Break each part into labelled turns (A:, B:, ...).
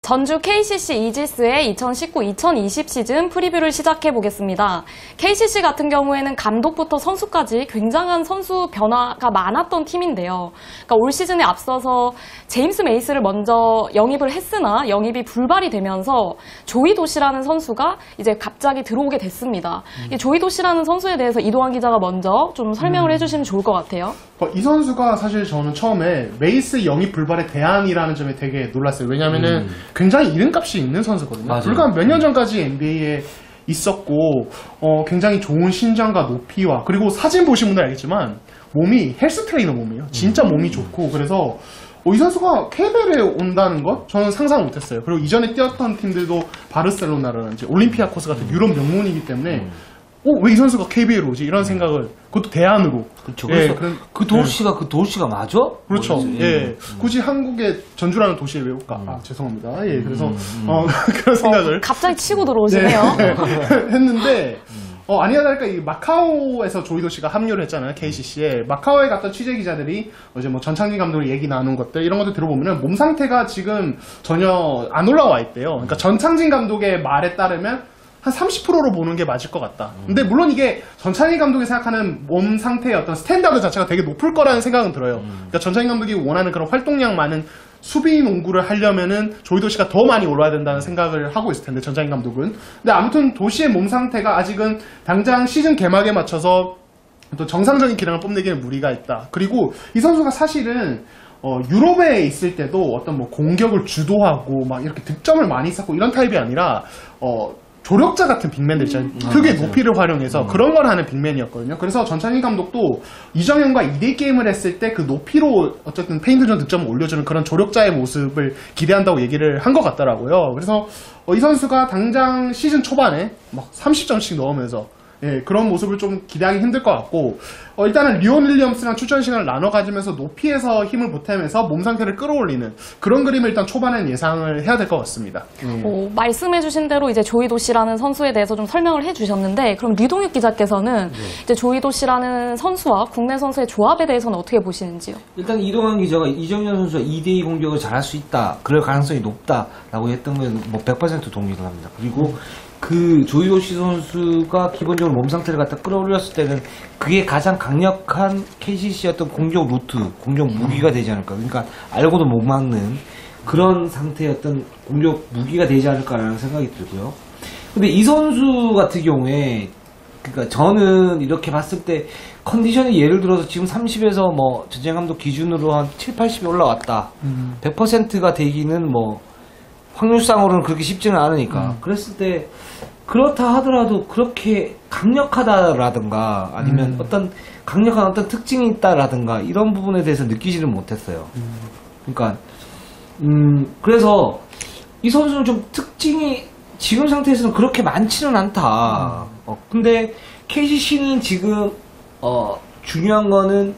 A: 전주 KCC 이지스의 2019-2020 시즌 프리뷰를 시작해보겠습니다. KCC 같은 경우에는 감독부터 선수까지 굉장한 선수 변화가 많았던 팀인데요. 그러니까 올 시즌에 앞서서 제임스 메이스를 먼저 영입을 했으나 영입이 불발이 되면서 조이 도시라는 선수가 이제 갑자기 들어오게 됐습니다. 이 조이 도시라는 선수에 대해서 이동환 기자가 먼저 좀 설명을 해주시면 좋을 것 같아요.
B: 이 선수가 사실 저는 처음에 메이스 영입 불발의 대안이라는 점에 되게 놀랐어요. 왜냐면은 굉장히 이름값이 있는 선수거든요.
C: 맞아요.
B: 불과 몇 년 전까지 NBA에 있었고 굉장히 좋은 신장과 높이와 그리고 사진 보신 분들 알겠지만 몸이 헬스 트레이너 몸이에요. 진짜 몸이 좋고 그래서 이 선수가 KBL에 온다는 것 저는 상상 못했어요. 그리고 이전에 뛰었던 팀들도 바르셀로나라든지 올림피아코스 같은 유럽 명문이기 때문에 왜 이 선수가 KBL에 오지? 이런 생각을 그것도 대안으로.
C: 그렇죠. 그래서 그 도시가 그 도시가 맞아?
B: 그렇죠. 예. 굳이 한국의 전주라는 도시에 왜 올까? 죄송합니다. 예. 그래서 그런 생각을
A: 갑자기 치고 들어오시네요.
B: 했는데 아니나 다를까 이 마카오에서 조이도 씨가 합류를 했잖아요. KCC에. 마카오에 갔던 취재 기자들이 이제 뭐 전창진 감독이 얘기 나눈 것들 이런 것들 들어보면은 몸 상태가 지금 전혀 안 올라와 있대요. 그러니까 전창진 감독의 말에 따르면 한 30%로 보는 게 맞을 것 같다. 근데 물론 이게 전창진 감독이 생각하는 몸 상태의 어떤 스탠다드 자체가 되게 높을 거라는 생각은 들어요. 그러니까 전창진 감독이 원하는 그런 활동량 많은 수비 농구를 하려면은 조이 도시가 더 많이 올라야 된다는 생각을 하고 있을 텐데 전창진 감독은. 근데 아무튼 도시의 몸 상태가 아직은 당장 시즌 개막에 맞춰서 또 정상적인 기량을 뽐내기에는 무리가 있다. 그리고 이 선수가 사실은 유럽에 있을 때도 어떤 뭐 공격을 주도하고 막 이렇게 득점을 많이 쌓고 이런 타입이 아니라 조력자 같은 빅맨들 있잖아요. 특유의 높이를 활용해서 그런 걸 하는 빅맨이었거든요. 그래서 전창진 감독도 이정현과 2대 게임을 했을 때 그 높이로 어쨌든 페인트전 득점을 올려주는 그런 조력자의 모습을 기대한다고 얘기를 한 것 같더라고요. 그래서 이 선수가 당장 시즌 초반에 막 30점씩 넣으면서 그런 모습을 좀 기대하기 힘들 것 같고 일단은 리온 윌리엄스랑 출전 시간을 나눠 가지면서 높이에서 힘을 보태면서 몸 상태를 끌어올리는 그런 그림을 일단 초반엔 예상을 해야 될 것 같습니다.
A: 말씀해주신 대로 이제 조이 도시라는 선수에 대해서 좀 설명을 해주셨는데 그럼 류동혁 기자께서는 이제 조이 도시라는 선수와 국내 선수의 조합에 대해서는 어떻게 보시는지요?
C: 일단 이동환 기자가 이정현 선수가 2대2 공격을 잘할 수 있다. 그럴 가능성이 높다라고 했던 건 뭐 100% 동의를 합니다. 그리고 그 조이 도시 선수가 기본적으로 몸 상태를 갖다 끌어올렸을 때는 그게 가장 강력한 KCC의 어떤 공격 루트, 공격 무기가 되지 않을까. 그러니까 알고도 못 막는 그런 상태의 어떤 공격 무기가 되지 않을까라는 생각이 들고요. 근데 이 선수 같은 경우에 그러니까 저는 이렇게 봤을 때 컨디션이 예를 들어서 지금 30에서 뭐 전쟁 감독 기준으로 한 7, 80이 올라왔다. 100%가 되기는 뭐 확률상으로는 그렇게 쉽지는 않으니까. 그랬을 때 그렇다 하더라도 그렇게 강력하다라든가 아니면 어떤 강력한 어떤 특징이 있다라든가 이런 부분에 대해서 느끼지는 못했어요. 그러니까 그래서 이 선수는 좀 특징이 지금 상태에서는 그렇게 많지는 않다. 근데 KCC는 지금 중요한 거는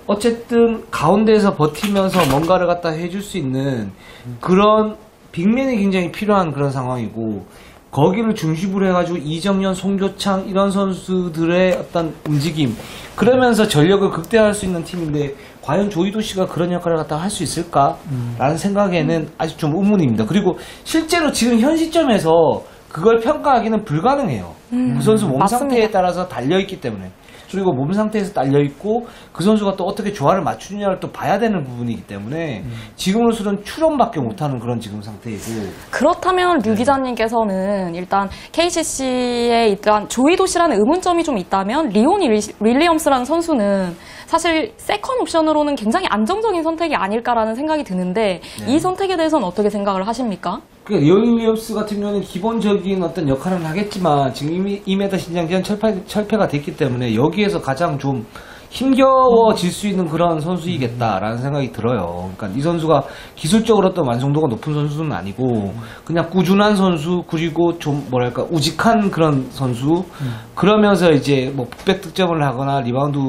C: 어쨌든 가운데에서 버티면서 뭔가를 갖다 해줄 수 있는 그런 빅맨이 굉장히 필요한 그런 상황이고 거기를 중심으로 해가지고 이정현, 송교창 이런 선수들의 어떤 움직임 그러면서 전력을 극대화할 수 있는 팀인데 과연 조이도 씨가 그런 역할을 갖다 할 수 있을까라는 생각에는 아직 좀 의문입니다. 그리고 실제로 지금 현 시점에서 그걸 평가하기는 불가능해요. 그 선수 몸 상태에 따라서 달려있기 때문에. 그리고 몸 상태에서 딸려있고 그 선수가 또 어떻게 조화를 맞추느냐를 또 봐야 되는 부분이기 때문에 지금으로서는 추론밖에 못하는 그런 지금 상태이고.
A: 그렇다면 류 기자님께서는 일단 KCC에 일단 조이 도시라는 의문점이 좀 있다면 리온 윌리엄스라는 선수는 사실 세컨 옵션으로는 굉장히 안정적인 선택이 아닐까라는 생각이 드는데 이 선택에 대해서는 어떻게 생각을 하십니까?
C: 그러니까 리온 윌리엄스 같은 경우는 기본적인 어떤 역할은 하겠지만 지금 이미 2m 신장전 철폐가 됐기 때문에 여기에서 가장 좀 힘겨워질 수 있는 그런 선수이겠다라는 생각이 들어요. 그러니까 이 선수가 기술적으로 어떤 완성도가 높은 선수는 아니고 그냥 꾸준한 선수 그리고 좀 뭐랄까 우직한 그런 선수 그러면서 이제 뭐 풋백 득점을 하거나 리바운드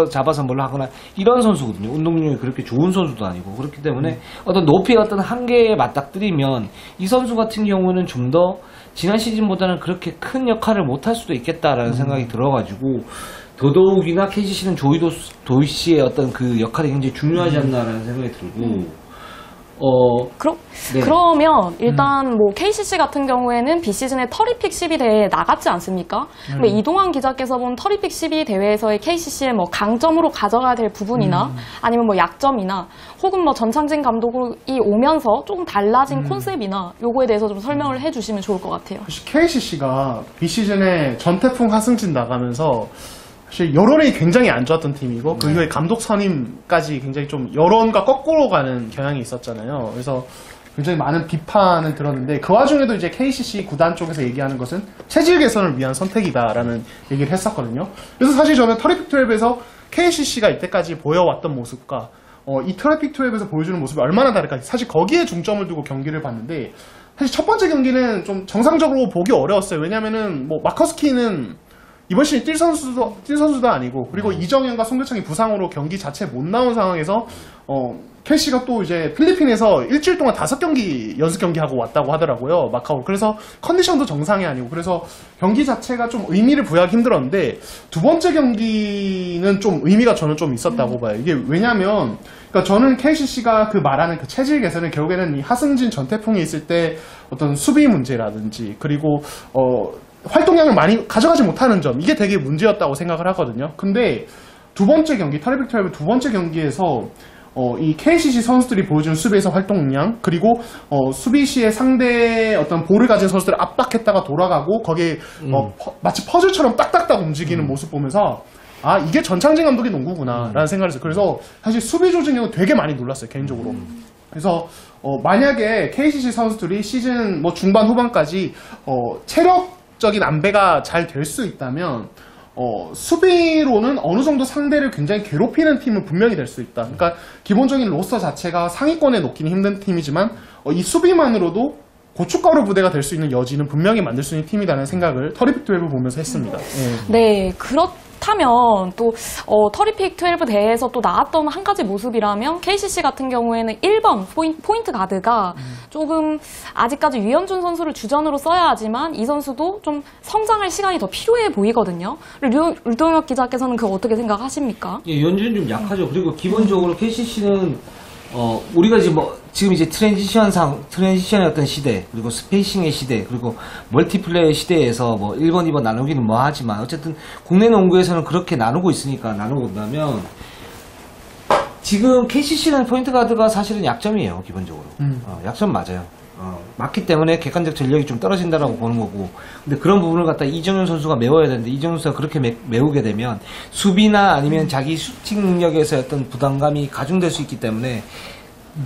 C: 잡아서 뭘 하거나 이런 선수거든요. 운동력이 그렇게 좋은 선수도 아니고 그렇기 때문에 어떤 높이의 어떤 한계에 맞닥뜨리면 이 선수 같은 경우는 좀 더 지난 시즌보다는 그렇게 큰 역할을 못할 수도 있겠다라는 생각이 들어가지고 더더욱이나 KCC는 조이 도시의 어떤 그 역할이 굉장히 중요하지 않나라는 생각이 들고 네.
A: 그러면 일단 뭐 KCC 같은 경우에는 비시즌에 터리픽 12 대회에 나갔지 않습니까? 근데 이동환 기자께서 본 터리픽 12 대회에서의 KCC의 뭐 강점으로 가져가야 될 부분이나 아니면 뭐 약점이나 혹은 뭐 전창진 감독이 오면서 조금 달라진 콘셉트이나 요거에 대해서 좀 설명을 해주시면 좋을 것 같아요.
B: 사실 KCC가 비시즌에 전태풍 하승진 나가면서 사실 여론이 굉장히 안 좋았던 팀이고 그 이후에 감독 선임까지 굉장히 좀 여론과 거꾸로 가는 경향이 있었잖아요. 그래서 굉장히 많은 비판을 들었는데 그 와중에도 이제 KCC 구단 쪽에서 얘기하는 것은 체질 개선을 위한 선택이다라는 얘기를 했었거든요. 그래서 사실 저는 터리픽 12에서 KCC가 이때까지 보여왔던 모습과 이 터리픽 12에서 보여주는 모습이 얼마나 다를까 사실 거기에 중점을 두고 경기를 봤는데 사실 첫 번째 경기는 좀 정상적으로 보기 어려웠어요. 왜냐면은 뭐 마커스키는 이번 시즌 뛸 선수도 아니고 그리고 이정현과 송교창이 부상으로 경기 자체에 못 나온 상황에서 KC가 또 이제 필리핀에서 일주일 동안 5경기 연습 경기하고 왔다고 하더라고요. 마카오. 그래서 컨디션도 정상이 아니고 그래서 경기 자체가 좀 의미를 부여하기 힘들었는데 두 번째 경기는 좀 의미가 저는 좀 있었다고 봐요. 이게 왜냐면 그러니까 저는 KCC가 그 말하는 그 체질 개선은 결국에는 이 하승진 전태풍이 있을 때 어떤 수비 문제라든지 그리고 활동량을 많이 가져가지 못하는 점 이게 되게 문제였다고 생각을 하거든요. 근데 두 번째 경기 터리픽 12 두 번째 경기에서 이 KCC 선수들이 보여준 수비에서 활동량 그리고 수비 시에 상대의 어떤 볼을 가진 선수들을 압박했다가 돌아가고 거기에 마치 퍼즐처럼 딱딱딱 움직이는 모습 보면서 아 이게 전창진 감독의 농구구나 라는 생각을 했어요. 그래서 사실 수비 조직력은 되게 많이 놀랐어요 개인적으로. 그래서 만약에 KCC 선수들이 시즌 뭐 중반 후반까지 체력적인 안배가 잘 될 수 있다면 수비로는 어느 정도 상대를 굉장히 괴롭히는 팀은 분명히 될 수 있다. 그러니까 기본적인 로스터 자체가 상위권에 놓기는 힘든 팀이지만 이 수비만으로도 고춧가루 부대가 될 수 있는 여지는 분명히 만들 수 있는 팀이라는 생각을 터리픽 12 보면서 했습니다.
A: 네, 그렇다면 또 터리픽 12 대회에서 또 나왔던 한 가지 모습이라면 KCC 같은 경우에는 1번 포인트 가드가 조금 아직까지 유현준 선수를 주전으로 써야 하지만 이 선수도 좀 성장할 시간이 더 필요해 보이거든요. 류동혁 기자께서는 그거 어떻게 생각하십니까?
C: 예, 유현준은 좀 약하죠. 그리고 기본적으로 KCC는 우리가 지금 이제 트랜지션의 어떤 시대, 그리고 스페이싱의 시대, 그리고 멀티플레이 시대에서 1번, 2번 나누기는 하지만, 어쨌든 국내 농구에서는 그렇게 나누고 있으니까 나누고 본다면, 지금 KCC는 포인트 가드가 사실은 약점이에요, 기본적으로. 약점 맞아요. 맞기 때문에 객관적 전력이 좀 떨어진다라고 보는 거고. 근데 그런 부분을 갖다 이정현 선수가 메워야 되는데, 이정현 선수가 그렇게 메우게 되면, 수비나 아니면 자기 슈팅 능력에서 어떤 부담감이 가중될 수 있기 때문에,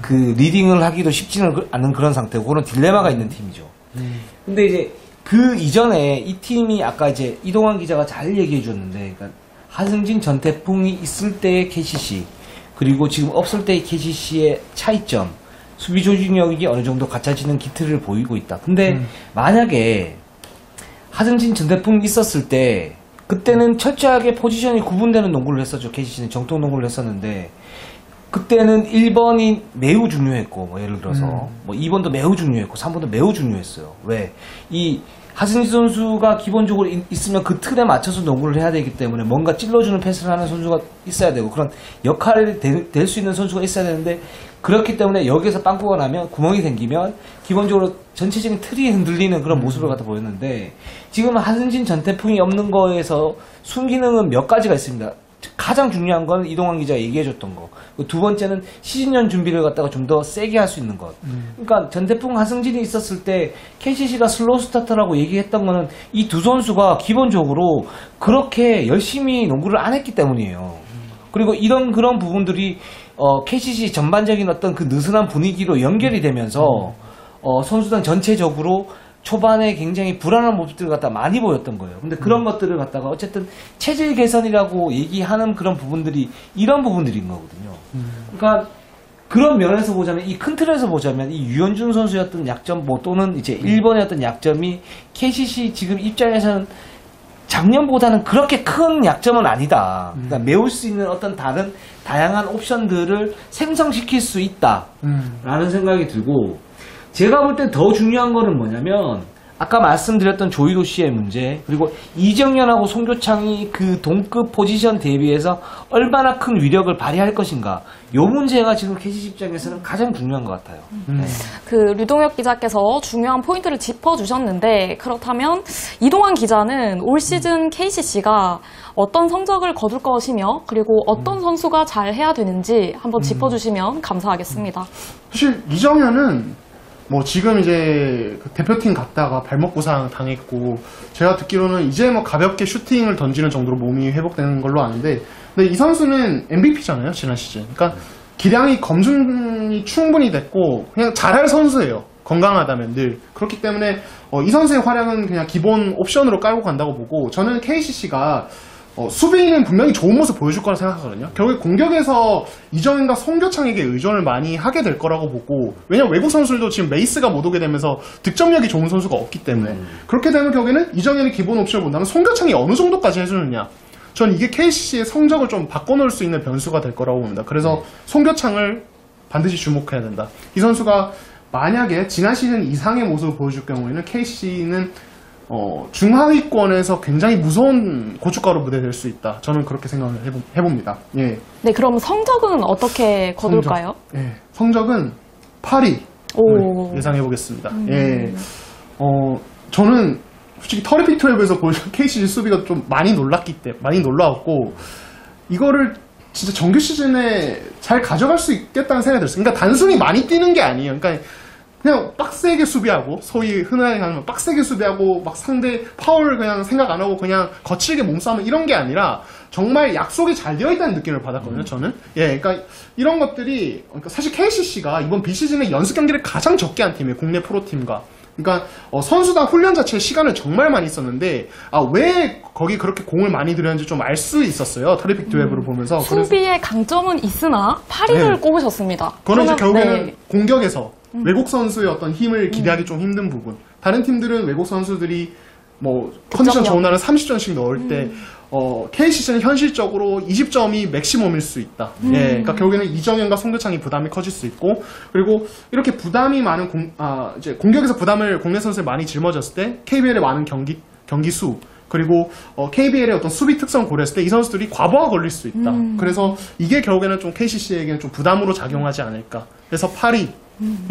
C: 그 리딩을 하기도 쉽지는 않은 그런 상태고 그런 딜레마가 있는 팀이죠. 근데 이제 그 이전에 이 팀이 아까 이제 이동환 기자가 잘 얘기해 줬는데, 그러니까 하승진, 전태풍이 있을 때의 KCC 그리고 지금 없을 때의 KCC의 차이점, 수비 조직력이 어느 정도 갖춰지는 기틀을 보이고 있다. 근데 만약에 하승진, 전태풍이 있었을 때 그때는 철저하게 포지션이 구분되는 농구를 했었죠. KCC는 정통 농구를 했었는데. 그때는 1번이 매우 중요했고, 예를 들어서, 2번도 매우 중요했고, 3번도 매우 중요했어요. 왜? 이 하승진 선수가 기본적으로 있으면 그 틀에 맞춰서 농구를 해야 되기 때문에 뭔가 찔러주는 패스를 하는 선수가 있어야 되고, 그런 역할이 될 수 있는 선수가 있어야 되는데, 그렇기 때문에 여기에서 빵꾸가 나면, 구멍이 생기면, 기본적으로 전체적인 틀이 흔들리는 그런 모습을 갖다 보였는데, 지금 하승진, 전태풍이 없는 거에서 순기능은 몇 가지가 있습니다. 가장 중요한 건 이동환 기자가 얘기해줬던 거. 두 번째는 시즌전 준비를 갖다가 좀 더 세게 할 수 있는 것. 그러니까 전태풍, 하승진이 있었을 때 KCC가 슬로우 스타터라고 얘기했던 거는 이 두 선수가 기본적으로 그렇게 열심히 농구를 안 했기 때문이에요. 그리고 그런 부분들이 KCC 전반적인 어떤 그 느슨한 분위기로 연결이 되면서 선수단 전체적으로 초반에 굉장히 불안한 모습들을 갖다 많이 보였던 거예요. 근데 그런 것들을 갖다가 어쨌든 체질 개선이라고 얘기하는 그런 부분들이 이런 부분들인 거거든요. 그러니까 그런 면에서 보자면 이 큰 틀에서 보자면 이 유현준 선수의 어떤 약점 또는 이제 1번의 어떤 약점이 KCC 지금 입장에서는 작년보다는 그렇게 큰 약점은 아니다. 그러니까 메울 수 있는 어떤 다양한 옵션들을 생성시킬 수 있다라는 생각이 들고, 제가 볼 때 더 중요한 거는 뭐냐면, 아까 말씀드렸던 조이도 씨의 문제, 그리고 이정현하고 송교창이 그 동급 포지션 대비해서 얼마나 큰 위력을 발휘할 것인가, 요 문제가 지금 KCC 입장에서는 가장 중요한 것 같아요. 네.
A: 그 류동혁 기자께서 중요한 포인트를 짚어주셨는데, 그렇다면 이동환 기자는 올 시즌 KCC가 어떤 성적을 거둘 것이며, 그리고 어떤 선수가 잘 해야 되는지 한번 짚어주시면 감사하겠습니다.
B: 사실 이정현은 뭐 지금 이제 그 대표팀 갔다가 발목 부상 당했고, 제가 듣기로는 이제 뭐 가볍게 슈팅을 던지는 정도로 몸이 회복되는 걸로 아는데, 근데 이 선수는 MVP잖아요, 지난 시즌. 그러니까 기량이 검증이 충분히 됐고 그냥 잘할 선수예요, 건강하다면 늘. 그렇기 때문에 이 선수의 활약은 그냥 기본 옵션으로 깔고 간다고 보고, 저는 KCC가 수비는 분명히 좋은 모습 보여줄 거라 생각하거든요. 결국에 공격에서 이정현과 송교창에게 의존을 많이 하게 될 거라고 보고, 왜냐면 외국 선수들도 지금 메이스가 못 오게 되면서 득점력이 좋은 선수가 없기 때문에 그렇게 되면 결국에는 이정현이 기본 옵션을 본다면 송교창이 어느 정도까지 해주느냐, 전 이게 KCC의 성적을 좀 바꿔놓을 수 있는 변수가 될 거라고 봅니다. 그래서 송교창을 반드시 주목해야 된다. 이 선수가 만약에 지난 시즌 이상의 모습을 보여줄 경우에는 KCC는 중하위권에서 굉장히 무서운 고춧가루 무대 될 수 있다. 저는 그렇게 생각을 해봅니다. 예.
A: 네, 그럼 성적은 어떻게 거둘까요?
B: 예. 성적은 8위
A: 오.
B: 예상해보겠습니다. 예. 저는 솔직히 터리픽12에서 보여준 KCC 수비가 좀 많이 놀라웠고, 이거를 진짜 정규 시즌에 잘 가져갈 수 있겠다는 생각이 들었어요. 그러니까 단순히 많이 뛰는 게 아니에요. 그러니까 그냥 빡세게 수비하고, 소위 흔하게 하는 빡세게 수비하고, 막 상대 파울을 그냥 생각 안 하고 그냥 거칠게 몸싸움을, 이런 게 아니라 정말 약속이 잘 되어 있다는 느낌을 받았거든요, 저는. 예, 그러니까 이런 것들이, 그러니까 사실 KCC가 이번 비시즌에 연습 경기를 가장 적게 한 팀이에요, 국내 프로팀과. 그러니까 선수단 훈련 자체에 시간을 정말 많이 썼는데, 왜 거기 그렇게 공을 많이 들였는지 좀 알 수 있었어요, 터리픽 듀앱으로 보면서.
A: 수비의 강점은 있으나 8위를
B: 네.
A: 꼽으셨습니다.
B: 그거는 이제 결국에는
A: 네.
B: 공격에서 외국 선수의 어떤 힘을 기대하기 좀 힘든 부분. 다른 팀들은 외국 선수들이 뭐 컨디션 좋은 날은 30점씩 넣을 때 KCC는 현실적으로 20점이 맥시멈일 수 있다. 예, 그러니까 결국에는 이정현과 송교창이 부담이 커질 수 있고, 그리고 이렇게 부담이 많은 이제 공격에서 부담을 국내 선수에 많이 짊어졌을 때 KBL의 많은 경기 수, 그리고 KBL의 어떤 수비 특성 고려했을 때 이 선수들이 과부하 걸릴 수 있다. 그래서 이게 결국에는 좀 KCC에게는 좀 부담으로 작용하지 않을까. 그래서 8위.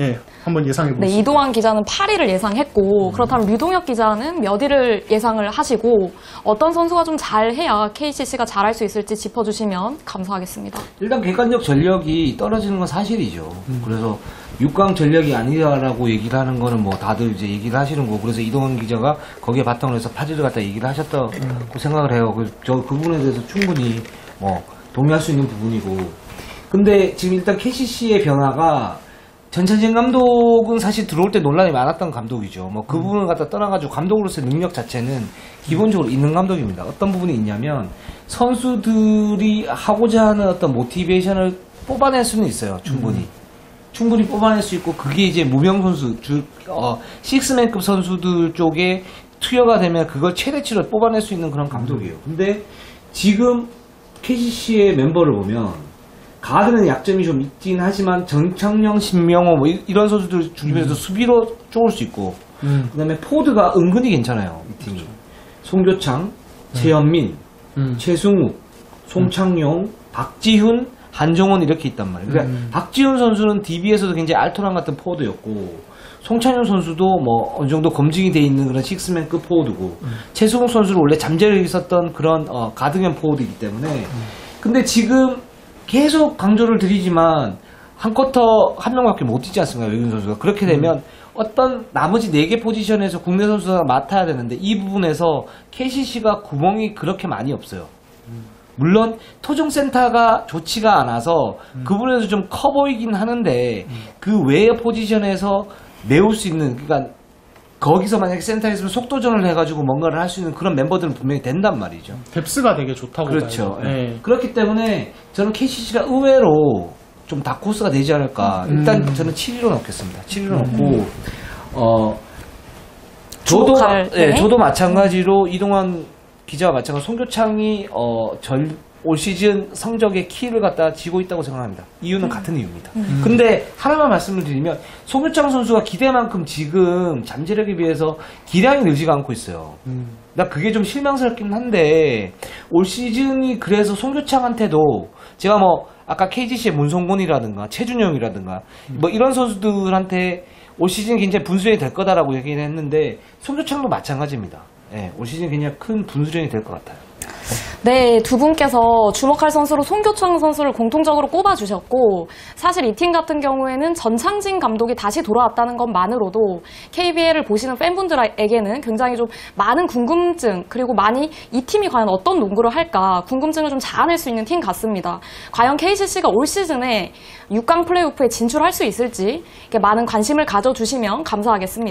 B: 예, 한번 예상해
A: 네,
B: 보겠습니다.
A: 이동환 기자는 8위를 예상했고, 그렇다면 류동혁 기자는 몇 위를 예상을 하시고, 어떤 선수가 좀 잘해야 KCC가 잘할 수 있을지 짚어주시면 감사하겠습니다.
C: 일단 객관적 전력이 떨어지는 건 사실이죠. 그래서 6강 전력이 아니라고 얘기를 하는 거는 뭐 다들 이제 얘기를 하시는 거고, 그래서 이동환 기자가 거기에 바탕으로 해서 8위를 갖다 얘기를 하셨다고 생각을 해요. 그 부분에 대해서 충분히 뭐 동의할 수 있는 부분이고. 근데 지금 일단 KCC의 변화가, 전찬진 감독은 사실 들어올 때 논란이 많았던 감독이죠. 뭐 그 부분을 갖다 떠나가지고 감독으로서의 능력 자체는 기본적으로 있는 감독입니다. 어떤 부분이 있냐면, 선수들이 하고자 하는 어떤 모티베이션을 뽑아낼 수는 있어요. 충분히 뽑아낼 수 있고, 그게 이제 무명 선수, 식스맨급 선수들 쪽에 투여가 되면 그걸 최대치로 뽑아낼 수 있는 그런 감독이에요. 근데 지금 KCC의 멤버를 보면, 가드는 약점이 좀 있긴 하지만 정창영, 신명호 뭐 이런 선수들 중심에서 수비로 쪼을 수 있고, 그 다음에 포드가 은근히 괜찮아요, 이 팀이. 송교창, 최현민, 최승욱, 송창용, 박지훈, 한정원 이렇게 있단 말이에요. 그러니까 박지훈 선수는 DB에서도 굉장히 알토란 같은 포워드였고, 송창용 선수도 뭐 어느 정도 검증이 돼 있는 그런 식스맨급 포워드고, 최승욱 선수는 원래 잠재력이 있었던 그런 가드형 포워드이기 때문에. 근데 지금 계속 강조를 드리지만 한 쿼터 한 명밖에 못 뛰지 않습니까, 외국인 선수가. 그렇게 되면 어떤 나머지 4개 포지션에서 국내 선수가 맡아야 되는데, 이 부분에서 KCC가 구멍이 그렇게 많이 없어요. 물론 토종센터가 좋지가 않아서 그 부분에서 좀 커 보이긴 하는데, 그 외의 포지션에서 메울 수 있는, 그러니까 거기서 만약에 센터에 있으면 속도전을 해가지고 뭔가를 할 수 있는 그런 멤버들은 분명히 된단 말이죠.
B: 뎁스가 되게 좋다고
C: 그렇죠.
B: 봐요. 네.
C: 그렇기 때문에 저는 KCC가 의외로 좀 다크호스가 되지 않을까. 일단 저는 7위로 넣겠습니다. 7위로 넣고,
A: 주목할, 네.
C: 저도 마찬가지로 이동환 기자와 마찬가지로 송교창이 올 시즌 성적의 키를 갖다 쥐고 있다고 생각합니다. 이유는 같은 이유입니다. 근데 하나만 말씀을 드리면 송교창 선수가 기대만큼 지금 잠재력에 비해서 기량이 늘지가 않고 있어요. 나 그게 좀 실망스럽긴 한데 올 시즌이 그래서 송교창한테도 제가 뭐 아까 KGC의 문성곤이라든가 최준영이라든가 뭐 이런 선수들한테 올 시즌 굉장히 분수령이 될 거다라고 얘기는 했는데 송교창도 마찬가지입니다. 예, 올 시즌 굉장히 큰 분수령이 될 것 같아요.
A: 네, 두 분께서 주목할 선수로 송교창 선수를 공통적으로 꼽아주셨고 사실 이 팀 같은 경우에는 전창진 감독이 다시 돌아왔다는 것만으로도 KBL을 보시는 팬분들에게는 굉장히 좀 많은 궁금증 그리고 많이 이 팀이 과연 어떤 농구를 할까 궁금증을 좀 자아낼 수 있는 팀 같습니다. 과연 KCC가 올 시즌에 6강 플레이오프에 진출할 수 있을지 이렇게 많은 관심을 가져주시면 감사하겠습니다.